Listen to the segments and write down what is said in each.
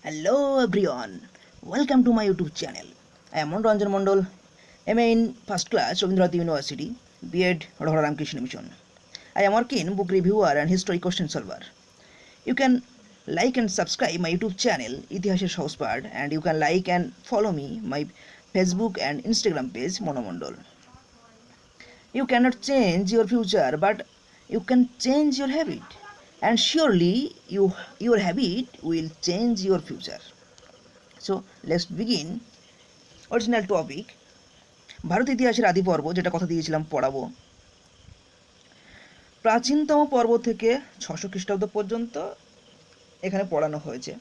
Hello everyone, welcome to my YouTube channel. I am Ranjan Mondol, MA in first class, Rabindranath University, B.Ed, Radha Ramakrishna Mission. I am working book reviewer and history question solver. You can like and subscribe my YouTube channel, Itihasher Housepad, and you can like and follow me, my Facebook and Instagram page, Monomondol. You cannot change your future, but you can change your habit. And surely your habit will change your future. So let's begin. Original topic Bharat ইতিহাসের আদি পর্ব, যেটা কথা দিয়েছিলাম পড়াবো। প্রাচীনতম পর্ব থেকে 600 খ্রিস্টাব্দ পর্যন্ত এখানে পড়ানো হয়েছে।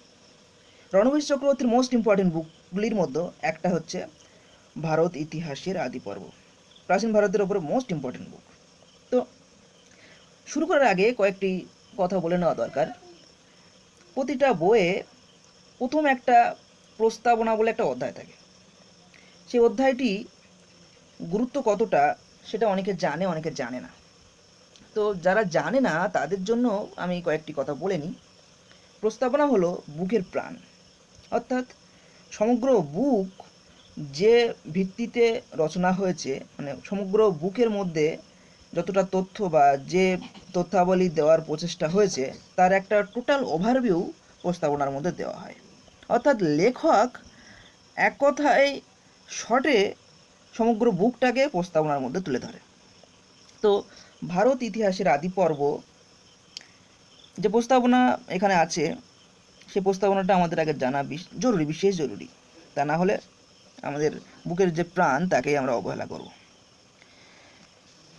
রণবীর চক্রবর্তীর মোস্ট ইম্পর্টেন্ট বুকগুলির মধ্যে একটা হচ্ছে ভারত ইতিহাসের আদি পর্ব, প্রাচীন ভারতের ওপরে মোস্ট ইম্পর্টেন্ট বুক। তো শুরু করার আগে কয়েকটি কথা বলে নেওয়া দরকার। প্রতিটা বইয়ে প্রথম একটা প্রস্তাবনা বলে একটা অধ্যায় থাকে। সেই অধ্যায়টি গুরুত্ব কতটা সেটা অনেকে জানে, অনেকে জানে না। তো যারা জানে না তাদের জন্য আমি কয়েকটি কথা বলে নিই। প্রস্তাবনা হলো বুকের প্রাণ, অর্থাৎ সমগ্র বুক যে ভিত্তিতে রচনা হয়েছে, মানে সমগ্র বুকের মধ্যে যতটা তথ্য বা যে তথ্যাবলী দেওয়ার প্রচেষ্টা হয়েছে তার একটা টোটাল ওভারভিউ প্রস্তাবনার মধ্যে দেওয়া হয়। অর্থাৎ লেখক এক কথায় শর্টে সমগ্র বুকটাকে প্রস্তাবনার মধ্যে তুলে ধরে। তো ভারত ইতিহাসের আদি পর্ব যে প্রস্তাবনা এখানে আছে, সেই প্রস্তাবনাটা আমাদের আগে জানা জরুরি, বিশেষ জরুরি। তা না হলে আমাদের বুকের যে প্রাণ তাকেই আমরা অবহেলা করব।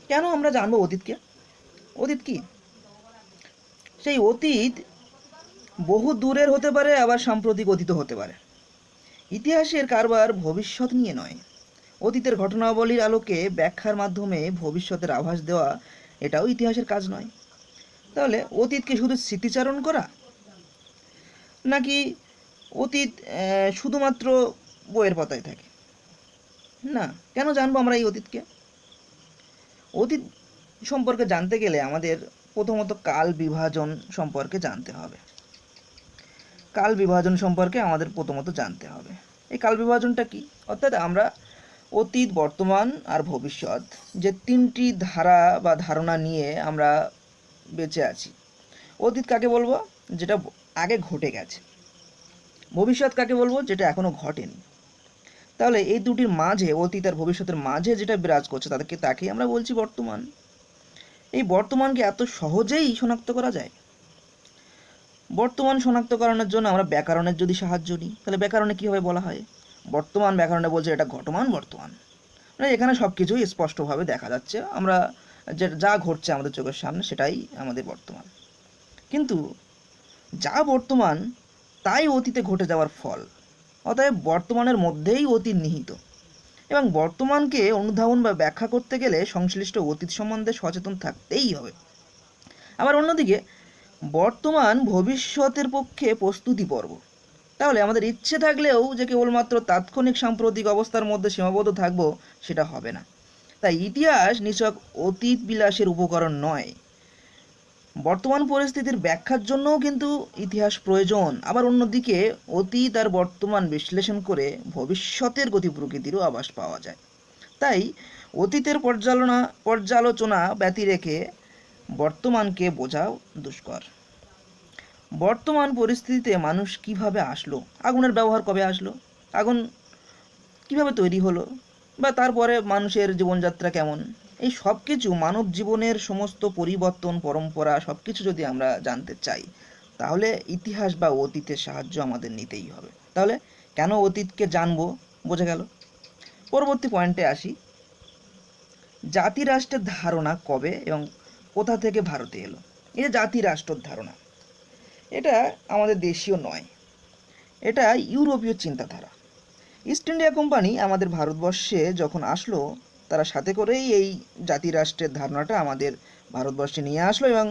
কেন আমরা জানবো অতীতকে? অতীত কি? সেই অতীত বহু দূরের হতে পারে, আবার সাম্প্রতিক অতীতও হতে পারে। ইতিহাসের কারবার ভবিষ্যৎ নিয়ে নয়, অতীতের ঘটনাবলীর আলোকে ব্যাখ্যার মাধ্যমে ভবিষ্যতের আভাস দেওয়া এটাও ইতিহাসের কাজ নয়। তাহলে অতীতকে শুধু স্মৃতিচারণ করা, নাকি অতীত শুধুমাত্র বইয়ের পাতায় থাকে? না। কেন জানবো আমরা এই অতীতকে? অতীত সম্পর্কে জানতে গেলে আমাদের প্রথমত কাল বিভাজন সম্পর্কে জানতে হবে। কাল বিভাজন সম্পর্কে আমাদের প্রথমত জানতে হবে। এই কাল বিভাজনটা কি? অর্থাৎ আমরা অতীত, বর্তমান আর ভবিষ্যৎ যে তিনটি ধারা বা ধারণা নিয়ে আমরা বেঁচে আছি। অতীত কাকে বলবো? যেটা আগে ঘটে গেছে। ভবিষ্যৎ কাকে বলবো? যেটা এখনো ঘটেনি। তাহলে এই দুটির মাঝে, অতীত আর ভবিষ্যতের মাঝে যেটা বিরাজ করছে তাকেই আমরা বলছি বর্তমান। এই বর্তমানকে এত সহজেই শনাক্ত করা যায়? বর্তমান শনাক্তকরণের জন্য আমরা ব্যাকরণের যদি সাহায্য নিই, তাহলে ব্যাকরণে কীভাবে বলা হয়? বর্তমান ব্যাকরণে বলছে এটা ঘটমান বর্তমান, মানে এখানে সব কিছুই স্পষ্টভাবে দেখা যাচ্ছে। আমরা যা ঘটছে আমাদের চোখের সামনে সেটাই আমাদের বর্তমান। কিন্তু যা বর্তমান তাই অতীতে ঘটে যাওয়ার ফল। অতএব বর্তমানের মধ্যেই অতীত নিহিত, এবং বর্তমানকে অনুধাবন বা ব্যাখ্যা করতে গেলে সংশ্লিষ্ট অতীত সম্বন্ধে সচেতন থাকতেই হবে। আবার অন্যদিকে বর্তমান ভবিষ্যতের পক্ষে প্রস্তুতি পর্ব। তাহলে আমাদের ইচ্ছে থাকলেও যে কেবলমাত্র তাৎক্ষণিক সাম্প্রতিক অবস্থার মধ্যে সীমাবদ্ধ থাকবো সেটা হবে না। তাই ইতিহাস নিছক অতীত বিলাসের উপকরণ নয়, বর্তমান পরিস্থিতির ব্যাখ্যার জন্যও কিন্তু ইতিহাস প্রয়োজন। আবার অন্যদিকে অতীত আর বর্তমান বিশ্লেষণ করে ভবিষ্যতের গতি প্রকৃতিরও আভাস পাওয়া যায়। তাই অতীতের পর্যালোচনা ব্যতি রেখে বর্তমানকে বোঝাও দুষ্কর। বর্তমান পরিস্থিতিতে মানুষ কিভাবে আসলো? আগুনের ব্যবহার কবে আসলো? আগুন কিভাবে তৈরি হলো? বা তারপরে মানুষের জীবনযাত্রা কেমন? এই সব কিছু, মানব জীবনের সমস্ত পরিবর্তন, পরম্পরা সব কিছু যদি আমরা জানতে চাই, তাহলে ইতিহাস বা অতীতের সাহায্য আমাদের নিতেই হবে। তাহলে কেন অতীতকে জানবো বোঝা গেল। পরবর্তী পয়েন্টে আসি। জাতি রাষ্ট্রের ধারণা কবে এবং কোথা থেকে ভারতে এলো? এই যে জাতি রাষ্ট্রের ধারণা, এটা আমাদের দেশীয় নয়, এটা ইউরোপীয় চিন্তাধারা। ইস্ট ইন্ডিয়া কোম্পানি আমাদের ভারতবর্ষে যখন আসলো, তারা সাথে করেই এই জাতি রাষ্ট্রের ধারণাটা আমাদের ভারতবর্ষে নিয়ে আসলো এবং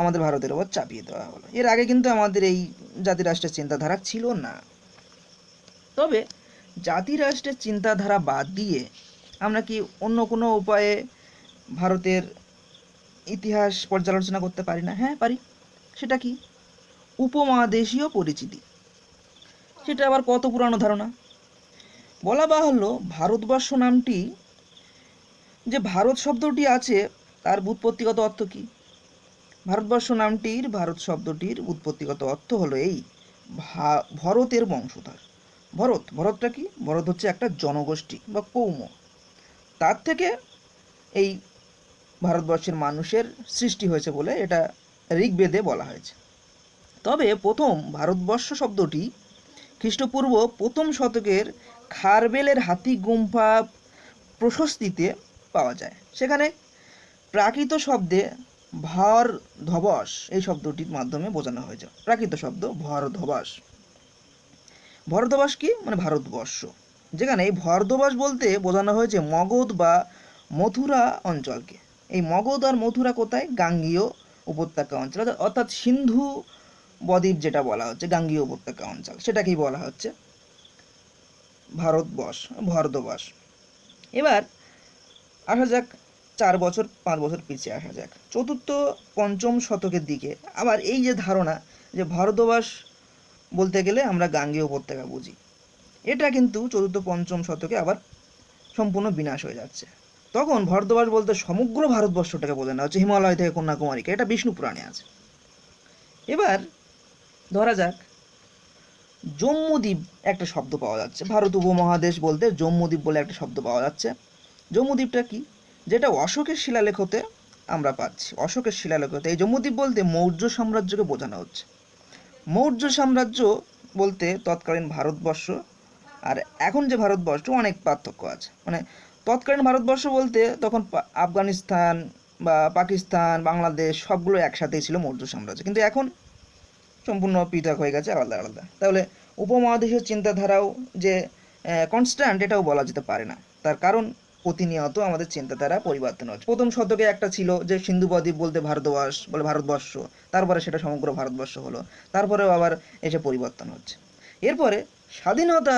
আমাদের ভারতের ওপর চাপিয়ে দেওয়া হলো। এর আগে কিন্তু আমাদের এই জাতি রাষ্ট্রের চিন্তাধারা ছিল না। তবে জাতি রাষ্ট্রের চিন্তাধারা বাদ দিয়ে আমরা কি অন্য কোনো উপায়ে ভারতের ইতিহাস পর্যালোচনা করতে পারি না? হ্যাঁ, পারি। সেটা কি? উপমহাদেশীয় পরিচিতি। সেটা আবার কত পুরানো ধারণা। বলা বাহুল্য ভারতবর্ষ নামটি, যে ভারত শব্দটি আছে, তার ব্যুৎপত্তিগত অর্থ কী? ভারতবর্ষ নামটির, ভারত শব্দটির ব্যুৎপত্তিগত অর্থ হলো এই, ভরতের বংশধর। ভরতটা কি? ভরত হচ্ছে একটা জনগোষ্ঠী বা কৌম, তার থেকে এই ভারতবর্ষের মানুষের সৃষ্টি হয়েছে বলে এটা ঋগ্বেদে বলা হয়েছে। তবে প্রথম ভারতবর্ষ শব্দটি খ্রিস্টপূর্ব প্রথম শতকের খারবেলের হাতি গুম্ফা প্রশস্তিতে পাওয়া যায়। সেখানে প্রাকৃত শব্দে ভরধ্বস এই শব্দটির মাধ্যমে বোঝানো হয়েছে। প্রাকৃত শব্দ ভরধ্বস। ভরধ্বস কি? মানে ভারতবর্ষ। যেখানে এই ভরধ্বস বলতে বোঝানো হয়েছে মগধ বা মথুরা অঞ্চলকে। এই মগধ আর মথুরা কোথায়? গাঙ্গীয় উপত্যকা অঞ্চল, অর্থাৎ সিন্ধু বদ্বীপ যেটা বলা হচ্ছে, গাঙ্গীয় উপত্যকা অঞ্চল, সেটাকেই বলা হচ্ছে ভরধ্বস। এবার আসা যাক 4-5 বছর পিছিয়ে আসা যাক, চতুর্থ পঞ্চম শতকের দিকে। আবার এই যে ধারণা যে ভারতবর্ষ বলতে গেলে আমরা গাঙ্গেয় উপত্যকা বুঝি, এটা কিন্তু চতুর্থ পঞ্চম শতকে আবার সম্পূর্ণ বিনাশ হয়ে যাচ্ছে। তখন ভারতবর্ষ বলতে সমগ্র ভারতবর্ষটাকে বোঝানো হচ্ছে, হিমালয় থেকে কন্যাকুমারীকে। এটা বিষ্ণু পুরাণে আছে। এবার ধরা যাক জম্মুদ্বীপ একটা শব্দ পাওয়া যাচ্ছে। ভারত উপমহাদেশ বলতে জম্মুদ্বীপ বলে একটা শব্দ পাওয়া যাচ্ছে। জম্মুদ্বীপটা কি? যেটা অশোকের শিলালেখ হতে আমরা পাচ্ছি। অশোকের শিলালেখ হতে এই জম্মুদ্বীপ বলতে মৌর্য সাম্রাজ্যকে বোঝানো হচ্ছে। মৌর্য সাম্রাজ্য বলতে তৎকালীন ভারতবর্ষ আর এখন যে ভারতবর্ষ অনেক পার্থক্য আছে। মানে তৎকালীন ভারতবর্ষ বলতে তখন আফগানিস্তান বা পাকিস্তান, বাংলাদেশ সবগুলো একসাথেই ছিল মৌর্য সাম্রাজ্য, কিন্তু এখন সম্পূর্ণ পৃথক হয়ে গেছে, আলাদা আলাদা। তাহলে উপমহাদেশের চিন্তাধারাও যে কনস্ট্যান্ট, এটাও বলা যেতে পারে না। তার কারণ প্রতিনিয়ত আমাদের চিন্তাধারা পরিবর্তন হচ্ছে। প্রথম শতকে একটা ছিল যে সিন্ধু বদ্বীপ বলতে ভারতবর্ষ, তারপরে সেটা সমগ্র ভারতবর্ষ হলো, তারপরেও আবার এসে পরিবর্তন হচ্ছে। এরপরে স্বাধীনতা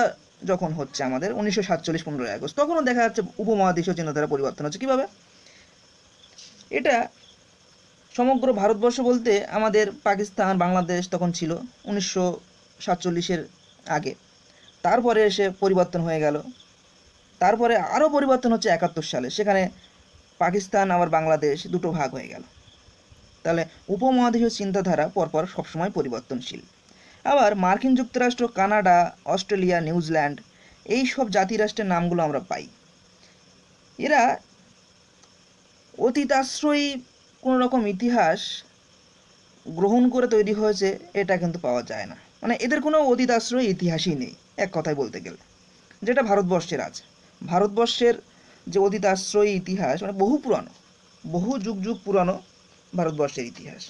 যখন হচ্ছে আমাদের 1947 15ই আগস্ট, তখনও দেখা যাচ্ছে উপমহাদেশীয় চিন্তাধারা পরিবর্তন হচ্ছে। কিভাবে? এটা সমগ্র ভারতবর্ষ বলতে আমাদের পাকিস্তান, বাংলাদেশ তখন ছিল 1947-এর আগে। তারপরে এসে পরিবর্তন হয়ে গেল। তারপরে আরও পরিবর্তন হচ্ছে 71 সালে, সেখানে পাকিস্তান আবার বাংলাদেশ দুটো ভাগ হয়ে গেল। তাহলে উপমহাদেশীয় চিন্তাধারা পরপর সবসময় পরিবর্তনশীল। আবার মার্কিন যুক্তরাষ্ট্র, কানাডা, অস্ট্রেলিয়া, নিউজিল্যান্ড, এই সব জাতিরাষ্ট্রের নামগুলো আমরা পাই। এরা অতীতাশ্রয়ী কোনো রকম ইতিহাস গ্রহণ করে তৈরি হয়েছে এটা কিন্তু পাওয়া যায় না। মানে এদের কোনো অতীতাশ্রয়ী ইতিহাসই নেই এক কথায় বলতে গেলে, যেটা ভারতবর্ষের আছে। ভারতবর্ষের যে অতীতাশ্রয়ী ইতিহাস মানে বহু পুরানো, বহু যুগ যুগ পুরানো ভারতবর্ষের ইতিহাস।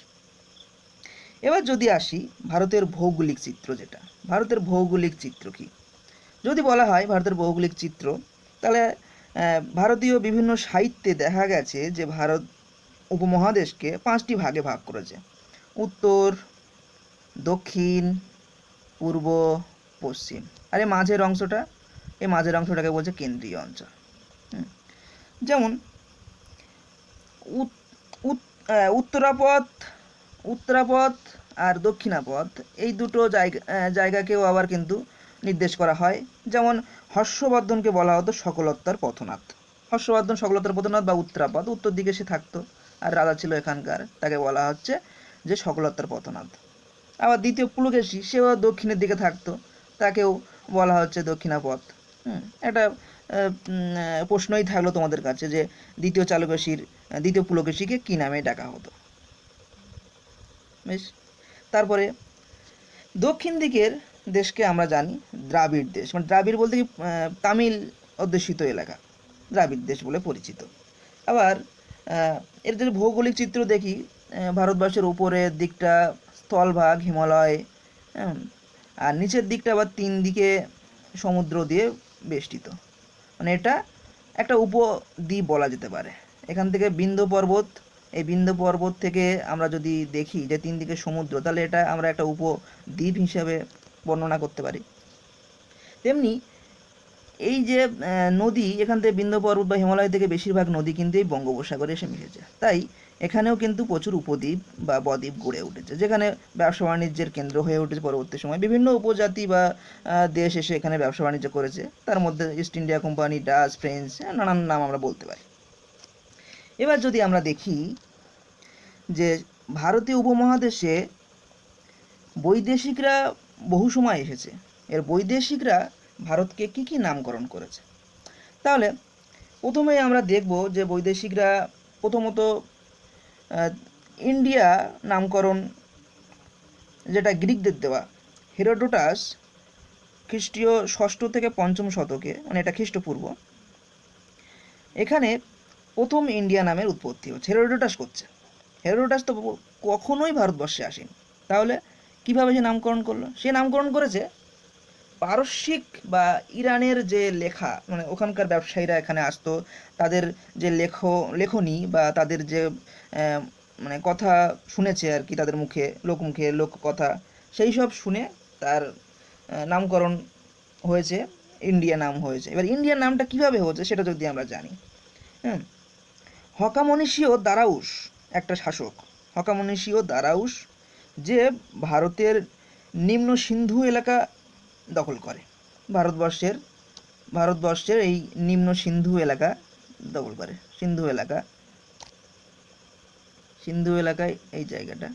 এবার যদি আসি ভারতের ভৌগোলিক চিত্র, যেটা ভারতের ভৌগোলিক চিত্র কি যদি বলা হয় ভারতের ভৌগোলিক চিত্র, তাহলে ভারতীয় বিভিন্ন সাহিত্যে দেখা গেছে যে ভারত উপমহাদেশকে 5টি ভাগে ভাগ করেছে: উত্তর, দক্ষিণ, পূর্ব, পশ্চিম। আর এই মাঝের অংশটাকে বলছে কেন্দ্রীয় অঞ্চল। যেমন উত্তরাপথ আর দক্ষিণাপথ, এই দুটো জায়গাকেও আবার কিন্তু নির্দেশ করা হয়। যেমন হর্ষবর্ধনকে বলা হতো সকলোত্তর পথনাথ। হর্ষবর্ধন সকলোত্তর পথনাথ বা উত্তরাপথ, উত্তর দিকে সে থাকতো, আর রাজা ছিল এখানকার, তাকে বলা হচ্ছে যে সকলোত্তর পথনাথ। আবার দ্বিতীয় পুলকেশী, সেও দক্ষিণের দিকে থাকতো, তাকেও বলা হচ্ছে দক্ষিণাপথ। একটা প্রশ্নই থাকলো তোমাদের কাছে যে দ্বিতীয় পুলকেশীকে কী নামে ডাকা হতো। বেশ, তারপরে দক্ষিণ দিকের দেশকে আমরা জানি দ্রাবিড় দেশ। মানে দ্রাবিড় বলতে কি তামিল অধ্যুষিত এলাকা, দ্রাবিড় দেশ বলে পরিচিত। আবার এর যদি ভৌগোলিক চিত্র দেখি, ভারতবর্ষের উপরের দিকটা স্থলভাগ হিমালয়, আর নিচের দিকটা আবার 3 দিকে সমুদ্র দিয়ে বেষ্টিত। মানে এটা একটা উপদ্বীপ বলা যেতে পারে। এখান থেকে বিন্ধ্য পর্বত, এই বিন্ধ্য পর্বত থেকে আমরা যদি দেখি যে 3 দিকে সমুদ্র, তাহলে এটা আমরা একটা উপদ্বীপ হিসেবে বর্ণনা করতে পারি। তেমনি এই যে নদী, এখান থেকে বিন্ধ্য পর্বত বা হিমালয় থেকে বেশিরভাগ নদী কিন্তু এই বঙ্গোপসাগরে এসে মিশেছে। তাই এখানেও কিন্তু প্রচুর উপদ্বীপ বা বদ্বীপ গড়ে উঠেছে, যেখানে ব্যবসা বাণিজ্যের কেন্দ্র হয়ে উঠেছে। পরবর্তী সময় বিভিন্ন উপজাতি বা দেশ এসে এখানে ব্যবসা বাণিজ্য করেছে, তার মধ্যে east India company, Dutch, French, নানান নাম আমরা বলতে পারি। এবার যদি আমরা দেখি যে ভারতীয় উপমহাদেশে বৈদেশিকরা বহু সময় এসেছে, এর বৈদেশিকরা ভারতকে কি কি নামকরণ করেছে, তাহলে প্রথমেই আমরা দেখব যে বৈদেশিকরা প্রথমত ইন্ডিয়া নামকরণ, যেটা গ্রিকদের দেওয়া। হেরোডোটাস খ্রিস্টীয় ষষ্ঠ থেকে পঞ্চম শতকে, মানে এটা খ্রিস্টপূর্ব, এখানে প্রথম ইন্ডিয়া নামের উৎপত্তি হচ্ছে। হেরোডোটাস করছে, হেরোডোটাস তো কখনোই ভারতবর্ষে আসেনি, তাহলে কিভাবে সে নামকরণ করলো? সে নামকরণ করেছে পারস্যিক বা ইরানের যে লেখা, মানে ওখানকার ব্যবসায়ীরা এখানে আসতো, তাদের যে লেখনী বা তাদের যে মানে কথা শুনেছে আর কি, তাদের মুখে লোক কথা, সেই সব শুনে তার নামকরণ হয়েছে, ইন্ডিয়া নাম হয়েছে। এবার ইন্ডিয়ার নামটা কিভাবে হয়েছে সেটা যদি আমরা জানি। হুম, হকামনীষীয় দারাউস একটা শাসক, হকামনীষীয় দারাউস, যে ভারতের নিম্ন সিন্ধু এলাকা দখল করে। ভারতবর্ষের এই নিম্ন সিন্ধু এলাকা দখল করে। সিন্ধু এলাকায় এই জায়গাটা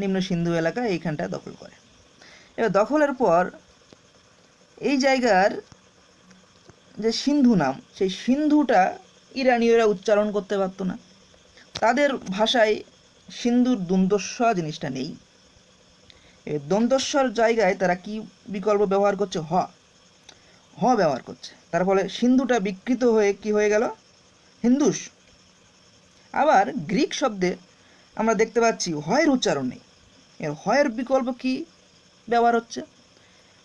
নিম্ন সিন্ধু এলাকা, এইখানটা দখল করে। এবার দখলের পর এই জায়গার যে সিন্ধু নাম, সেই সিন্ধুটা ইরানীয়রা উচ্চারণ করতে পারতো না। তাদের ভাষায় সিন্ধুর দন্তস্ব জিনিসটা নেই। এই দন্তস্বর জায়গায় তারা কি বিকল্প ব্যবহার করছে? হ ব্যবহার করছে। তার ফলে সিন্ধুটা বিকৃত হয়ে কি হয়ে গেল? হিন্দুস। আবার গ্রিক শব্দে আমরা দেখতে পাচ্ছি হয়ের উচ্চারণ নেই। এর হয়ের বিকল্প কি ব্যবহার হচ্ছে?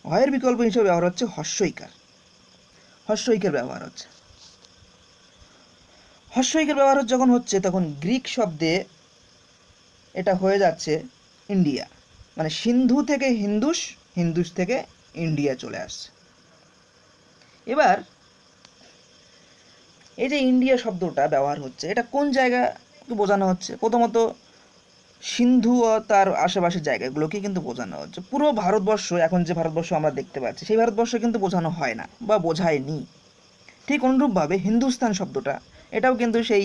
হয়ের বিকল্প হিসেবে ব্যবহার হচ্ছে হস্যইকার ব্যবহার হচ্ছে। হস্যইকার ব্যবহার যখন হচ্ছে, তখন গ্রিক শব্দে এটা হয়ে যাচ্ছে ইন্ডিয়া, মানে সিন্ধু থেকে হিন্দুস, হিন্দুস থেকে ইন্ডিয়া চলে আসছে। এবার এই যে ইন্ডিয়া শব্দটা ব্যবহার হচ্ছে, এটা কোন জায়গাকে বোঝানো হচ্ছে? প্রথমত সিন্ধু ও তার আশেপাশের জায়গাগুলোকে কিন্তু বোঝানো হচ্ছে। পুরো ভারতবর্ষ, এখন যে ভারতবর্ষ আমরা দেখতে পাচ্ছি, সেই ভারতবর্ষ কিন্তু বোঝানো হয় না বা বোঝায়নি। ঠিক অনুরূপভাবে হিন্দুস্তান শব্দটা, এটাও কিন্তু সেই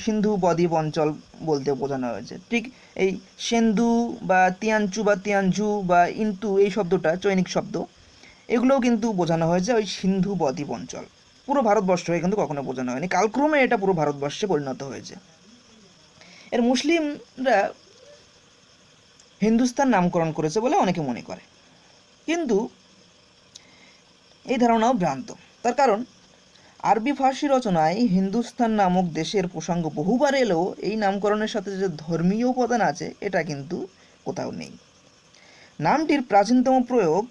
সিন্ধু বদ্বীপ অঞ্চল বলতে বোঝানো হয়েছে। ঠিক এই সেন্দু বা তিয়ানচু বা ইন্তু, এই শব্দটা চৈনিক শব্দ, এগুলোও কিন্তু বোঝানো হয়েছে ওই সিন্ধু বদ্বীপ অঞ্চল। পুরো ভারতবর্ষ কিন্তু কখনো বোঝানো হয়নি, কালক্রমে এটা পুরো ভারতবর্ষে পরিণত হয়েছে। এর মুসলিমরা হিন্দুস্তান নামকরণ করেছে বলে অনেকে মনে করে, কিন্তু এই ধারণাও ভ্রান্ত। তার কারণ আরবি ফার্সি রচনায় হিন্দুস্তান নামক দেশের প্রসঙ্গ বহুবার এলেও এই নামকরণের সাথে যে ধর্মীয় উপাদান আছে, এটা কিন্তু কোথাও নেই। নামটির প্রাচীনতম প্রয়োগ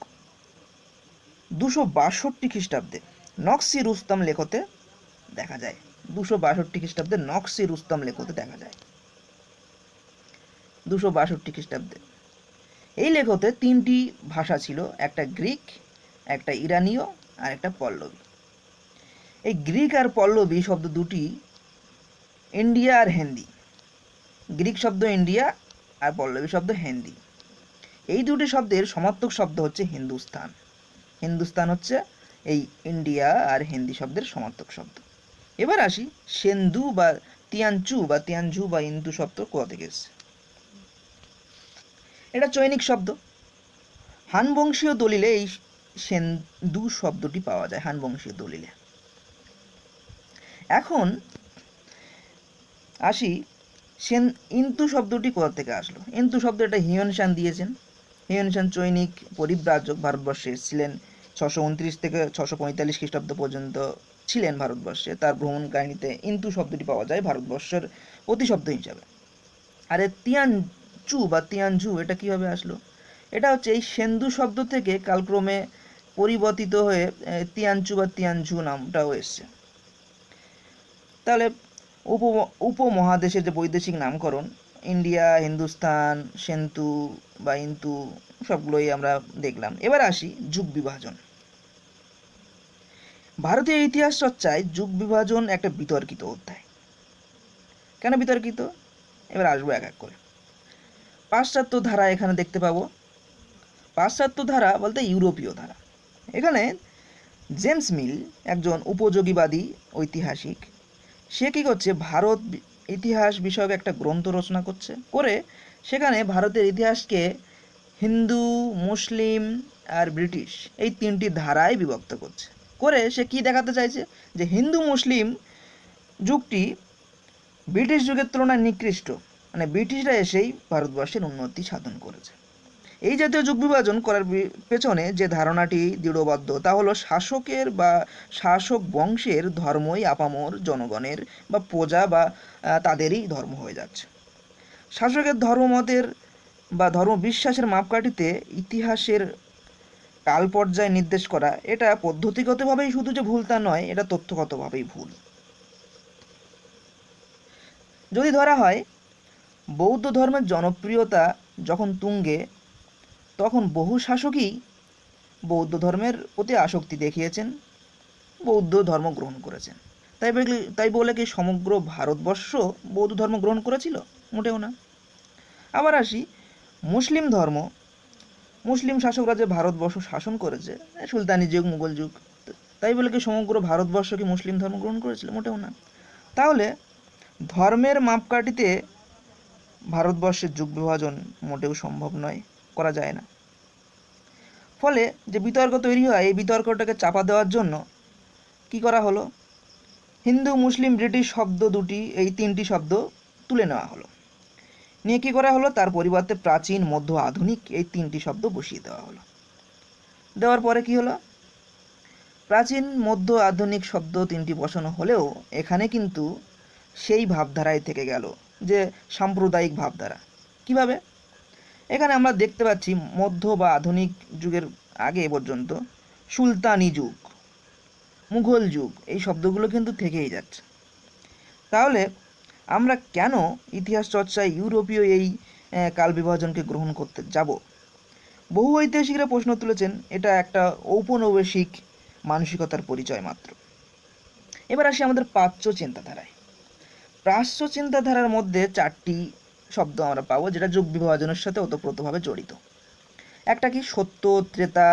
262 খ্রিস্টাব্দে নকশি রুস্তম লেখতে দেখা যায়। 262 খ্রিস্টাব্দে নকশি রুস্তম লেখতে দেখা যায়। 262 খ্রিস্টাব্দে এই লেখতে 3টি ভাষা ছিল, একটা গ্রিক, একটা ইরানীয়, আর একটা পল্লবী। এই গ্রিক আর পল্লবী শব্দ দুটি ইন্ডিয়া আর হিন্দি। গ্রিক শব্দ ইন্ডিয়া আর পল্লবী শব্দ হিন্দি। এই দুটি শব্দের সমার্থক শব্দ হচ্ছে হিন্দুস্তান। হিন্দুস্তান হচ্ছে এই ইন্ডিয়া আর হিন্দি শব্দের সমার্থক শব্দ। এবার আসি সেন্দু বা তিয়ানচু বা ইন্দু শব্দ কোথা থেকে এসেছে। এটা চৈনিক শব্দ। হান বংশীয় দলিলে এই সেন্দু শব্দটি পাওয়া যায়, হান বংশীয় দলিলে। এখন আসি ইন্তু শব্দটি কোথা থেকে আসলো। ইন্তু শব্দ এটা হিউয়েন দিয়েছেন। হিউয়েন চৈনিক পরিব্রাজক, ভারতবর্ষে এসেছিলেন 629 থেকে 645 খ্রিস্টাব্দ পর্যন্ত ছিলেন ভারতবর্ষে। তার ভ্রমণ কাহিনীতে ইন্তু শব্দটি পাওয়া যায় ভারতবর্ষের প্রতিশব্দ হিসাবে। আর তিয়ানঝু এটা কিভাবে আসলো? এটা হচ্ছে এই সেন্দু শব্দ থেকে কালক্রমে পরিবর্তিত হয়ে তিয়ানঝু নামটাও এসছে। তাহলে উপমহাদেশের যে বৈদেশিক নামকরণ, ইন্ডিয়া, হিন্দুস্তান, সেন্তু বা ইন্তু, সবগুলোই আমরা দেখলাম। এবার আসি যুগ বিভাজন। ভারতীয় ইতিহাস চর্চায় যুগ বিভাজন একটা বিতর্কিত অধ্যায়। কেন বিতর্কিত? এবার আসবো এক এক করে। পাশ্চাত্য ধারা এখানে দেখতে পাবো। পাশ্চাত্য ধারা বলতে ইউরোপীয় ধারা। এখানে জেমস মিল একজন উপযোগীবাদী ঐতিহাসিক, সে কী করছে, ভারত ইতিহাস বিষয়ক একটা গ্রন্থ রচনা করে সেখানে ভারতের ইতিহাসকে হিন্দু, মুসলিম আর ব্রিটিশ এই তিনটি ধারায় বিভক্ত করে সে কি দেখাতে চাইছে, যে হিন্দু মুসলিম যুগটি ব্রিটিশ যুগের তুলনায় নিকৃষ্ট, মানে ব্রিটিশরা এসেই ভারতবর্ষের উন্নতি সাধন করেছে। এই জাতীয় যুগ বিভাজন করার পেছনে যে ধারণাটি দৃঢ়বদ্ধ তা হলো শাসকের বা শাসক বংশের ধর্মই আপামর জনগণের বা প্রজা বা তাদেরই ধর্ম হয়ে যাচ্ছে। শাসকের ধর্মমতের বা ধর্ম বিশ্বাসের মাপকাঠিতে ইতিহাসের কাল পর্যায় নির্দেশ করা, এটা পদ্ধতিগতভাবেই শুধু যে ভুল তা নয়, এটা তথ্যগতভাবেই ভুল। যদি ধরা হয় বৌদ্ধ ধর্মের জনপ্রিয়তা যখন তুঙ্গে, তখন বহু শাসকই বৌদ্ধ ধর্মের প্রতি আসক্তি দেখিয়েছেন, বৌদ্ধ ধর্ম গ্রহণ করেছেন। তাই বলে কি সমগ্র ভারতবর্ষ বৌদ্ধ ধর্ম গ্রহণ করেছিল? মোটেও না। আবার আসি মুসলিম ধর্ম। মুসলিম শাসকরা যে ভারতবর্ষ শাসন করেছে, সুলতানি যুগ, মুঘল যুগ, তাই বলে কি সমগ্র ভারতবর্ষ কি মুসলিম ধর্ম গ্রহণ করেছিল? মোটেও না। তাহলে ধর্মের মাপকাঠিতে ভারতবর্ষের যুগ বিভাজন মোটেও সম্ভব নয়, করা যায় না। ফলে যে বিতর্ক তৈরি হয়, এই বিতর্কটাকে চাপা দেওয়ার জন্য কি করা হলো, হিন্দু, মুসলিম, ব্রিটিশ শব্দ দুটি, এই তিনটি শব্দ তুলে নেওয়া হলো। নিয়ে কী করা হলো, তার পরিবর্তে প্রাচীন, মধ্য, আধুনিক এই তিনটি শব্দ বসিয়ে দেওয়া হলো। দেওয়ার পরে কি হলো, প্রাচীন, মধ্য, আধুনিক শব্দ তিনটি বসানো হলেও এখানে কিন্তু সেই ভাবধারায় থেকে গেল, যে সাম্প্রদায়িক ভাবধারা। কিভাবে? এখানে আমরা দেখতে পাচ্ছি মধ্য বা আধুনিক যুগের আগে পর্যন্ত সুলতানি যুগ, মুঘল যুগ, এই শব্দগুলো কিন্তু থেকেই যাচ্ছে। তাহলে আমরা কেন ইতিহাস চর্চায় ইউরোপীয় এই কাল বিভাজনকে গ্রহণ করতে যাব? বহু ঐতিহাসিকরা প্রশ্ন তুলেছেন, এটা একটা ঔপনিবেশিক মানসিকতার পরিচয় মাত্র। এবার আসি আমাদের প্রাচ্য চিন্তাধারায়। প্রাচ্য চিন্তাধারার মধ্যে চারটি শব্দ আমরা পাবো, যেটা যুগ বিভাজনের সাথে ওতপ্রোতভাবে জড়িত। একটা কি, সত্য, ত্রেতা,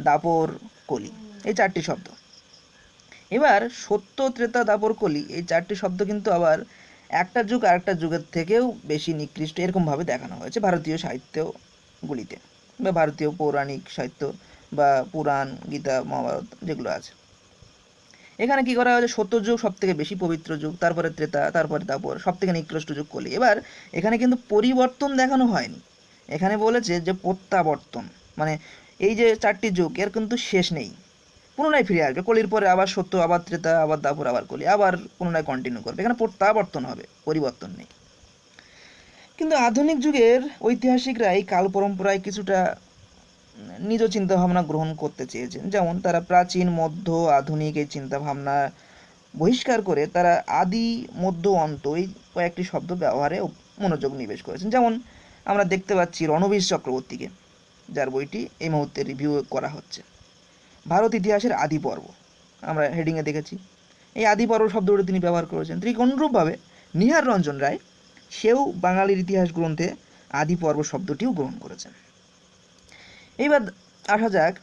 দাপর, কলি, এই চারটি শব্দ। এবার সত্য, ত্রেতা, দাপর, কলি এই চারটি শব্দ কিন্তু আবার একটা যুগ আর একটা যুগের থেকেও বেশি নিকৃষ্ট এরকমভাবে দেখানো হয়েছে ভারতীয় সাহিত্যগুলিতে, বা ভারতীয় পৌরাণিক সাহিত্য বা পুরাণ, গীতা, মহাভারত যেগুলো আছে। এখানে কি করা হয়েছে, সত্য যুগ সব থেকে বেশি পবিত্র যুগ, তারপরে ত্রেতা, তারপরে দাপর, সব থেকে নিকৃষ্ট যুগ কলি। এবার এখানে কিন্তু পরিবর্তন দেখানো হয়নি, এখানে বলেছে যে প্রত্যাবর্তন, মানে এই যে চারটি যুগ এর কিন্তু শেষ নেই, পুনরায় ফিরে আসবে। কলির পরে আবার সত্য, আবার ত্রেতা, আবার দাপর, আবার কলি, আবার পুনরায় কন্টিনিউ করবে। এখানে প্রত্যাবর্তন হবে, পরিবর্তন নেই। কিন্তু আধুনিক যুগের ঐতিহাসিকরা এই কাল পরম্পরায় কিছুটা নিজ চিন্তাভাবনা গ্রহণ করতে চেয়েছেন। যেমন তারা প্রাচীন, মধ্য, আধুনিক এই চিন্তাভাবনা বহিষ্কার করে তারা আদি, মধ্য, অন্ত এই কয়েকটি শব্দ ব্যবহারে মনোযোগ নিবেশ করেছেন। যেমন আমরা দেখতে পাচ্ছি রণবীর চক্রবর্তীকে, যার বইটি এই মুহূর্তে রিভিউ করা হচ্ছে, ভারত ইতিহাসের আদি পর্ব, আমরা হেডিংয়ে দেখেছি। এই আদি পর্ব শব্দটি তিনি ব্যবহার করেছেন। ঠিক অনুরূপভাবে নিহার রঞ্জন রায়, সেও বাঙালির ইতিহাস গ্রন্থে আদি পর্ব শব্দটিও গ্রহণ করেছেন। এইবার আসা যাক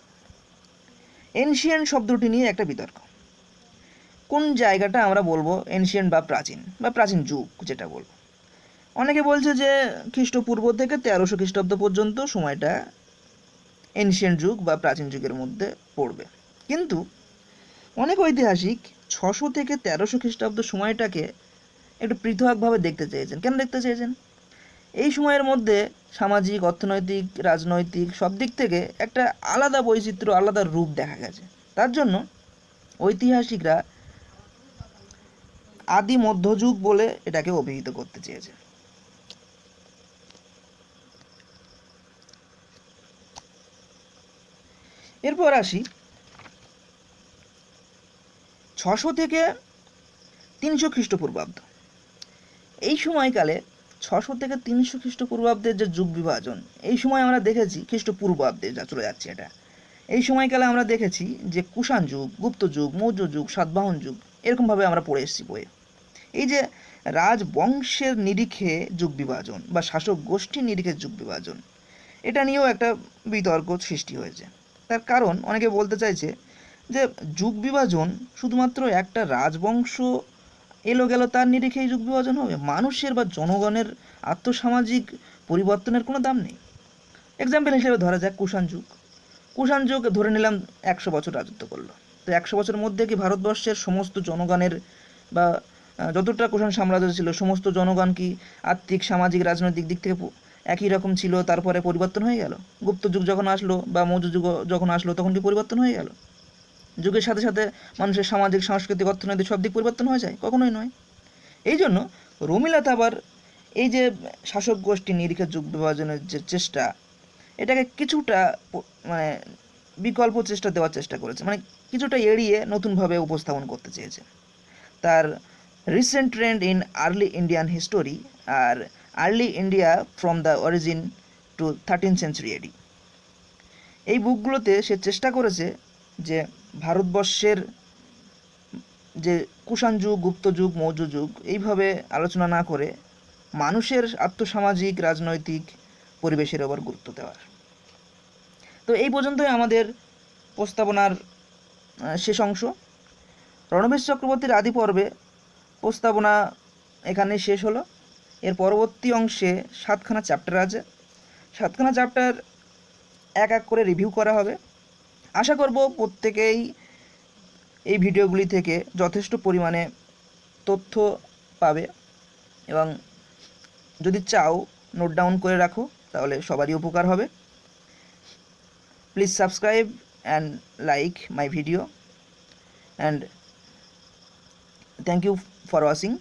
এনশিয়েন্ট শব্দটি নিয়ে একটা বিতর্ক। কোন জায়গাটা আমরা বলবো এনশিয়েন্ট বা প্রাচীন যুগ যেটা বলবো? অনেকে বলছে যে খ্রিস্টপূর্ব থেকে 1300 খ্রিস্টাব্দ পর্যন্ত সময়টা এনশিয়েন্ট যুগ বা প্রাচীন যুগের মধ্যে পড়বে। কিন্তু অনেক ঐতিহাসিক 600 থেকে 1300 খ্রিস্টাব্দ সময়টাকে একটু পৃথকভাবে দেখতে চেয়েছেন। কেন দেখতে চেয়েছেন? এই সময়ের মধ্যে সামাজিক, অর্থনৈতিক, রাজনৈতিক সব দিক থেকে একটা আলাদা বৈচিত্র্য, আলাদা রূপ দেখা গেছে। তার জন্য ঐতিহাসিকরা আদি মধ্যযুগ বলে এটাকে অভিহিত করতে চেয়েছে। এরপর আসি 600 থেকে 300 খ্রিস্টপূর্বাব্দ। এই সময়কালে 600 থেকে 300 খ্রিস্টপূর্বাব্দের যে যুগ বিভাজন, এই সময় আমরা দেখেছি খ্রিস্টপূর্বাব্দে যা চলে যাচ্ছে, এটা এই সময়কালে আমরা দেখেছি যে কুষাণ যুগ, গুপ্ত যুগ, মৌর্য যুগ, সাতবাহন যুগ, এরকমভাবে আমরা পড়ে এসেছি বইয়ে। এই যে রাজবংশের নিরিখে যুগ বিভাজন বা শাসক গোষ্ঠীর নিরিখে যুগ বিভাজন, এটা নিয়েও একটা বিতর্ক সৃষ্টি হয়েছে। তার কারণ অনেকে বলতে চাইছে যে যুগ বিভাজন শুধুমাত্র একটা রাজবংশ এলো গেল তার নিরিখেই যুগ বিভাজন হবে, মানুষের বা জনগণের আর্থসামাজিক পরিবর্তনের কোনো দাম নেই। এক্সাম্পল হিসেবে ধরা যাক কুষাণ যুগ। কুষাণ যুগ ধরে নিলাম 100 বছর রাজত্ব করলো। তো 100 বছরের মধ্যে কি ভারতবর্ষের সমস্ত জনগণের বা যতটা কুষাণ সাম্রাজ্য ছিল সমস্ত জনগণ কি আর্থিক, সামাজিক, রাজনৈতিক দিক থেকে একই রকম ছিল, তারপরে পরিবর্তন হয়ে গেল? গুপ্ত যুগ যখন আসলো বা মৌর্য যুগ যখন আসলো তখন কি পরিবর্তন হয়ে গেল? যুগের সাথে সাথে মানুষের সামাজিক, সাংস্কৃতিক, অর্থনৈতিক সব দিক পরিবর্তন হয়ে যায়? কখনোই নয়। এই জন্য রমিলা থাপার এই যে শাসক গোষ্ঠী নিরিখে যুগ বিভাজনের যে চেষ্টা, এটাকে কিছুটা মানে বিকল্প চেষ্টা দেওয়ার চেষ্টা করেছে, মানে কিছুটা এড়িয়ে নতুনভাবে উপস্থাপন করতে চেয়েছে। তার recent trend in early Indian history আর early India from the origin to 13th century AD, এই বুকগুলোতে সে চেষ্টা করেছে যে ভারতবর্ষের যে কুষাণ যুগ, গুপ্ত যুগ, মৌর্য যুগ এইভাবে আলোচনা না করে মানুষের আর্থসামাজিক, রাজনৈতিক পরিবেশের ওপর গুরুত্ব দেওয়ার। তো এই পর্যন্তই আমাদের প্রস্তাবনার শেষ অংশ। রণবীর চক্রবর্তীর আদি পর্বে প্রস্তাবনা এখানে শেষ হলো। এর পরবর্তী অংশে 7খানা চ্যাপ্টার আছে। 7খানা চ্যাপ্টার এক এক করে রিভিউ করা হবে। আশা করব প্রত্যেকেই এই ভিডিওগুলি থেকে যথেষ্ট পরিমাণে তথ্য পাবে, এবং যদি চাও নোট ডাউন করে রাখো তাহলে সবারই উপকার হবে। Please subscribe and like my video, and thank you for watching.